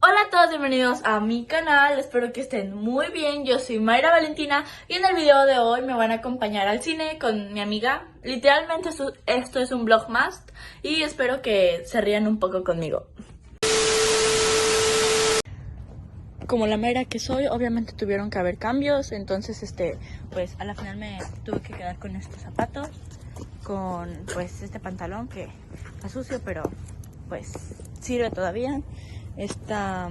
Hola a todos, bienvenidos a mi canal, espero que estén muy bien. Yo soy Mayra Valentina y en el video de hoy me van a acompañar al cine con mi amiga. Literalmente esto es un vlog más y espero que se rían un poco conmigo. Como la Mayra que soy, obviamente tuvieron que haber cambios, entonces pues a la final me tuve que quedar con estos zapatos, con pues este pantalón que está sucio pero pues sirve todavía, esta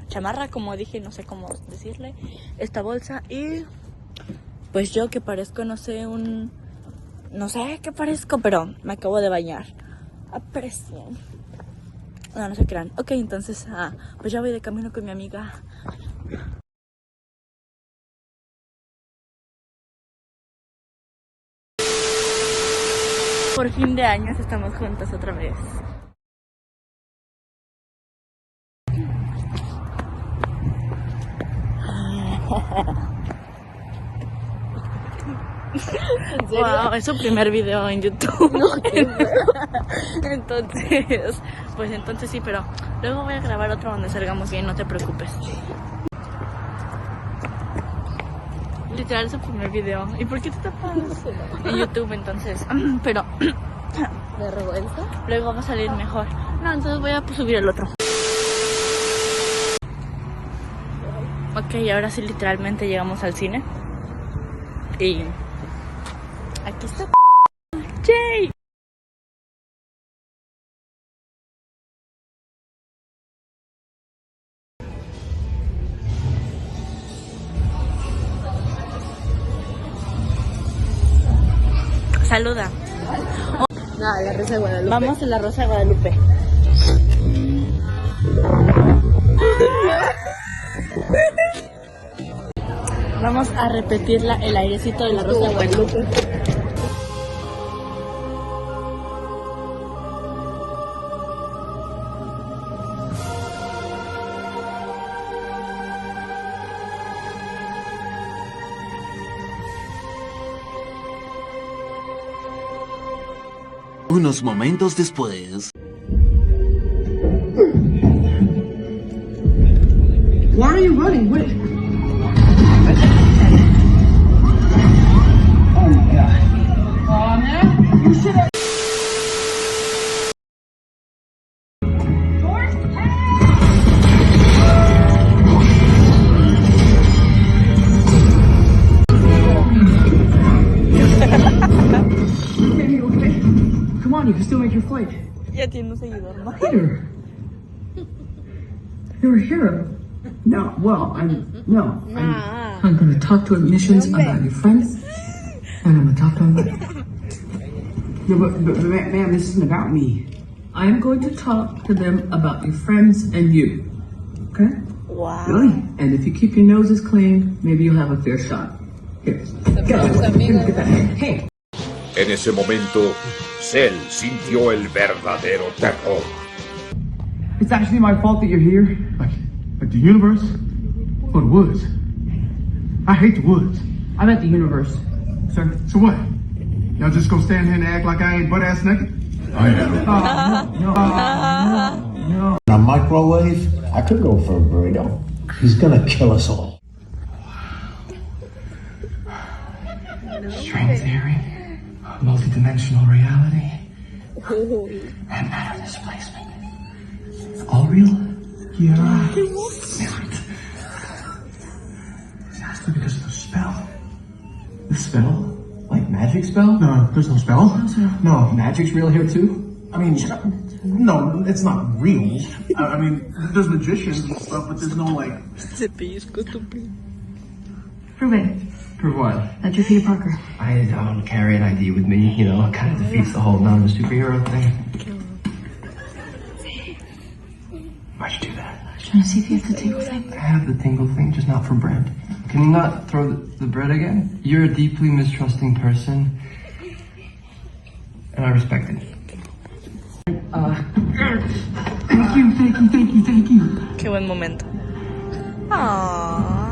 chamarra, como dije, no sé cómo decirle, esta bolsa y pues yo que parezco, no sé qué parezco, pero me acabo de bañar. Aprecien. No se crean. Ok, entonces pues ya voy de camino con mi amiga. Por fin de años estamos juntas otra vez. ¿En serio? Wow, es su primer video en YouTube. No, entonces sí, pero luego voy a grabar otro donde salgamos bien, no te preocupes. Literal es su primer video. ¿Y por qué te tapas? En YouTube, entonces. Pero ¿de revuelta? Luego va a salir mejor. No, entonces voy a subir el otro. Ok, ahora sí literalmente llegamos al cine. Y aquí está. ¡Yay! Saluda. No, la Rosa de Guadalupe. Vamos a la Rosa de Guadalupe. Vamos a repetir el airecito de la Rosa de Guadalupe. Unos momentos después. Why are you running? What? Oh my God. Oh man, you should have. Okay. Come on, you can still make your flight. Ya tiene un seguidor más. Peter, you're a hero. No, well, no. I'm going to talk to admissions about your friends, and I'm going to talk to them about. No, but ma'am, this isn't about me. I'm going to talk to them about your friends and you. Okay? Wow. Really? And if you keep your noses clean, maybe you'll have a fair shot. Here, get that. Hey. En ese momento, Cell sintió el verdadero terror. It's actually my fault that you're here. Like the universe or the woods? I hate the woods. I'm at the universe, sir. So what? Y'all just gonna stand here and act like I ain't butt-ass naked? I am. No. A microwave? I could go for a burrito. He's gonna kill us all. String theory, multidimensional reality, and matter displacement. All real? Yeah. It has to be because of the spell. The spell? Like magic spell? No, there's no spell. No, magic's real here too? I mean, no, it's not real. I mean, there's magicians and stuff, but there's no like... Prove it. Prove what? That you're Peter Parker. I don't carry an ID with me, you know, it kind of defeats the whole non-superhero thing. Why'd you do that? I was trying to see if you have the tingle thing. I have the tingle thing, just not for bread. Can you not throw the bread again? You're a deeply mistrusting person, and I respect it. Thank you. Qué buen momento. Aww.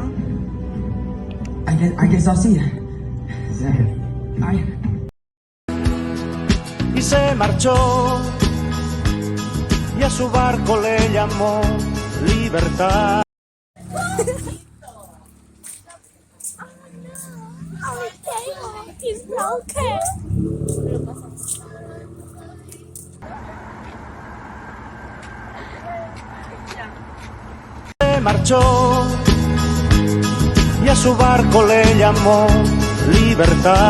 I guess I'll see you. Bye. Y se marchó y a su barco le llamó libertad. Se marchó y a su barco le llamó libertad.